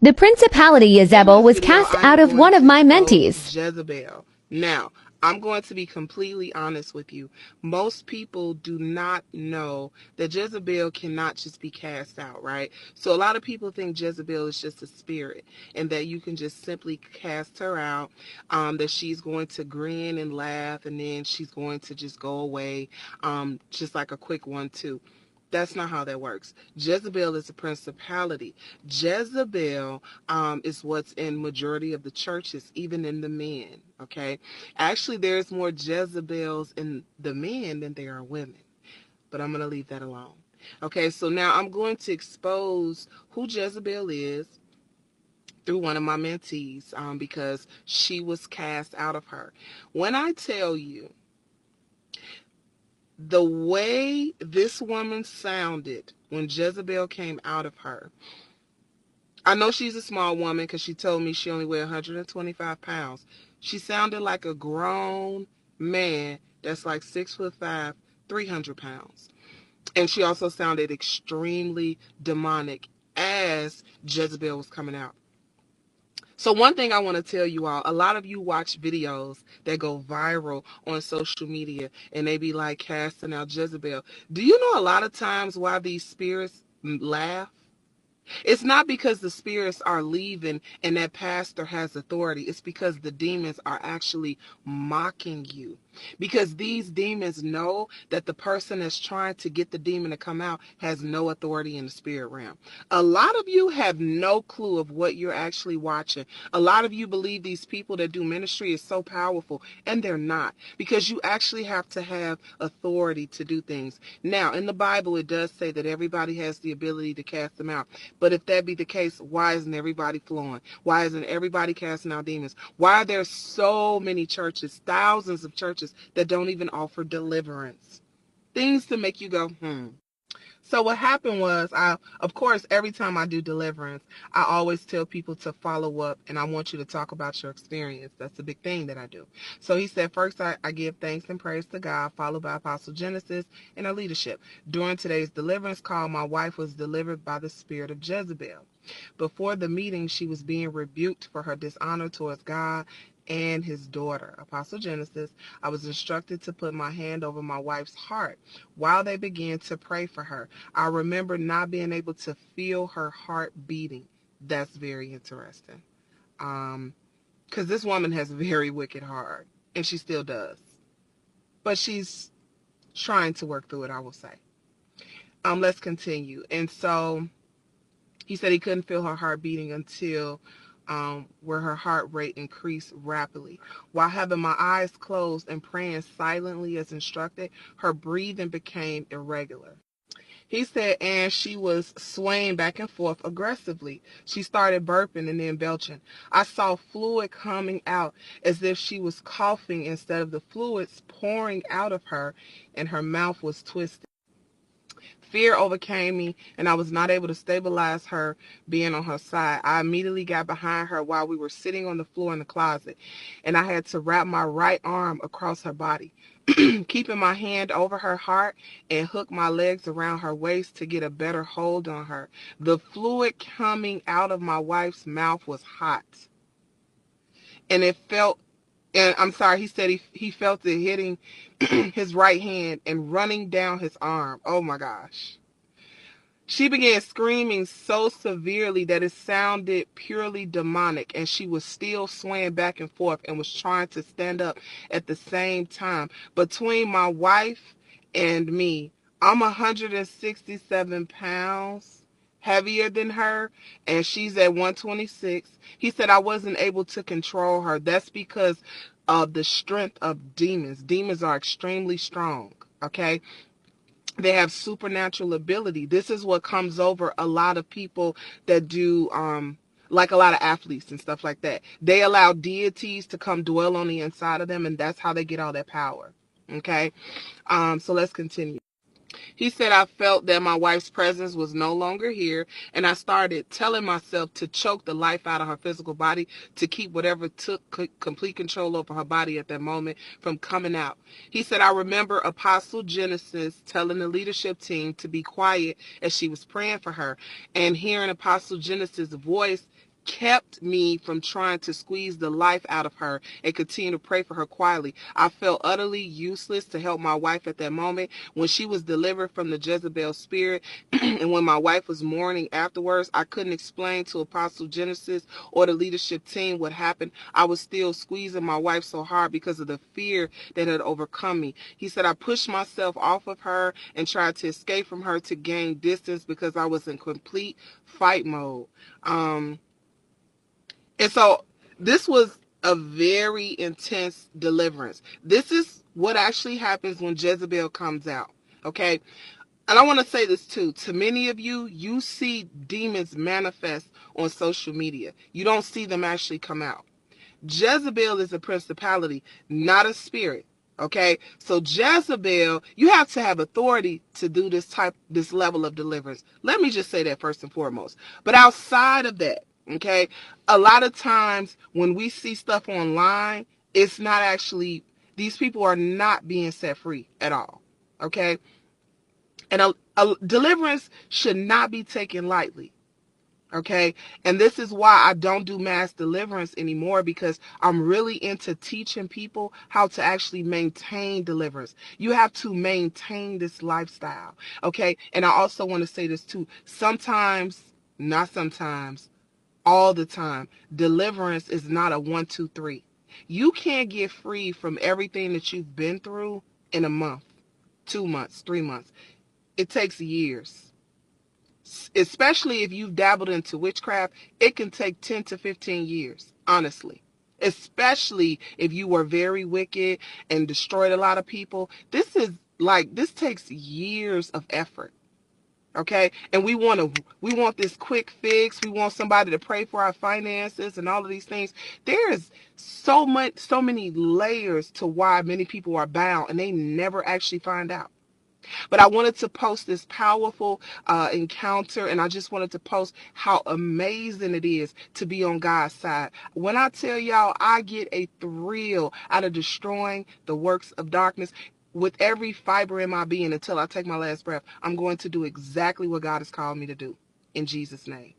The principality Jezebel was Video, cast out of one of my mentees. Jezebel. Now, I'm going to be completely honest with you. Most people do not know that Jezebel cannot just be cast out, right? So a lot of people think Jezebel is just a spirit and that you can just simply cast her out, that she's going to grin and laugh and then she's going to just go away, just like a quick 1-2. That's not how that works. Jezebel is a principality. Jezebel is what's in majority of the churches, even in the men. Okay, actually, there's more Jezebels in the men than there are women, but I'm going to leave that alone. Okay, so now I'm going to expose who Jezebel is through one of my mentees, because she was cast out of her. When I tell you the way this woman sounded when Jezebel came out of her, I know she's a small woman because she told me she only weighed 125 pounds. She sounded like a grown man that's like 6'5", 300 pounds. And she also sounded extremely demonic as Jezebel was coming out. So one thing I want to tell you all, a lot of you watch videos that go viral on social media and they be like casting out Jezebel. Do you know a lot of times why these spirits laugh? It's not because the spirits are leaving and that pastor has authority. It's because the demons are actually mocking you. Because these demons know that the person that's trying to get the demon to come out has no authority in the spirit realm. A lot of you have no clue of what you're actually watching. A lot of you believe these people that do ministry is so powerful, and they're not. Because you actually have to have authority to do things. Now, in the Bible, it does say that everybody has the ability to cast them out. But if that be the case, why isn't everybody flowing? Why isn't everybody casting out demons? Why are there so many churches, thousands of churches, that don't even offer deliverance? Things to make you go, So what happened was, of course, every time I do deliverance, I always tell people to follow up, and I want you to talk about your experience. That's a big thing that I do. So he said, first, I give thanks and praise to God, followed by Apostle Genesis and our leadership. During today's deliverance call, my wife was delivered by the spirit of Jezebel. Before the meeting, she was being rebuked for her dishonor towards God and his daughter. Apostle Genesis, I was instructed to put my hand over my wife's heart while they began to pray for her. I remember not being able to feel her heart beating. That's very interesting. Because this woman has a very wicked heart, and she still does. But she's trying to work through it, I will say. Let's continue. And so he said he couldn't feel her heart beating until where her heart rate increased rapidly. While having my eyes closed and praying silently as instructed, her breathing became irregular. He said, and she was swaying back and forth aggressively. She started burping and then belching. I saw fluid coming out as if she was coughing instead of the fluids pouring out of her, and her mouth was twisted. Fear overcame me, and I was not able to stabilize her being on her side. I immediately got behind her while we were sitting on the floor in the closet, and I had to wrap my right arm across her body, keeping my hand over her heart and hook my legs around her waist to get a better hold on her. The fluid coming out of my wife's mouth was hot, and it felt, and I'm sorry, he said he felt it hitting his right hand and running down his arm. Oh my gosh. She began screaming so severely that it sounded purely demonic, and she was still swaying back and forth and was trying to stand up at the same time. Between my wife and me, I'm 167 pounds heavier than her, and she's at 126. He said I wasn't able to control her. That's because of the strength of demons. Demons are extremely strong, okay? They have supernatural ability. This is what comes over a lot of people that do like a lot of athletes and stuff like that. They allow deities to come dwell on the inside of them, and that's how they get all that power. Okay? So let's continue. He said I felt that my wife's presence was no longer here, and I started telling myself to choke the life out of her physical body to keep whatever took complete control over her body at that moment from coming out. He said I remember Apostle Genesis telling the leadership team to be quiet as she was praying for her, and hearing Apostle Genesis' voice kept me from trying to squeeze the life out of her and continue to pray for her quietly. I felt utterly useless to help my wife at that moment. When she was delivered from the Jezebel spirit and when my wife was mourning afterwards, I couldn't explain to Apostle Genesis or the leadership team what happened. I was still squeezing my wife so hard because of the fear that had overcome me. He said I pushed myself off of her and tried to escape from her to gain distance because I was in complete fight mode. And so this was a very intense deliverance. This is what actually happens when Jezebel comes out. Okay. And I want to say this too. To many of you, you see demons manifest on social media. You don't see them actually come out. Jezebel is a principality, not a spirit. Okay, so Jezebel, you have to have authority to do this level of deliverance. Let me just say that first and foremost. But outside of that, okay, a lot of times when we see stuff online, it's not actually, these people are not being set free at all. Okay, and a deliverance should not be taken lightly. Okay. And this is why I don't do mass deliverance anymore, because I'm really into teaching people how to actually maintain deliverance. You have to maintain this lifestyle. Okay. And I also want to say this too. Sometimes, not sometimes, all the time, deliverance is not a 1, 2, 3. You can't get free from everything that you've been through in a month, 2 months, 3 months. It takes years. Especially if you've dabbled into witchcraft, it can take 10 to 15 years, honestly. Especially if you were very wicked and destroyed a lot of people. This takes years of effort. Okay? And we want this quick fix. We want somebody to pray for our finances and all of these things. There is so many layers to why many people are bound and they never actually find out. But I wanted to post this powerful encounter, and I just wanted to post how amazing it is to be on God's side. When I tell y'all, I get a thrill out of destroying the works of darkness. With every fiber in my being until I take my last breath, I'm going to do exactly what God has called me to do. In Jesus' name.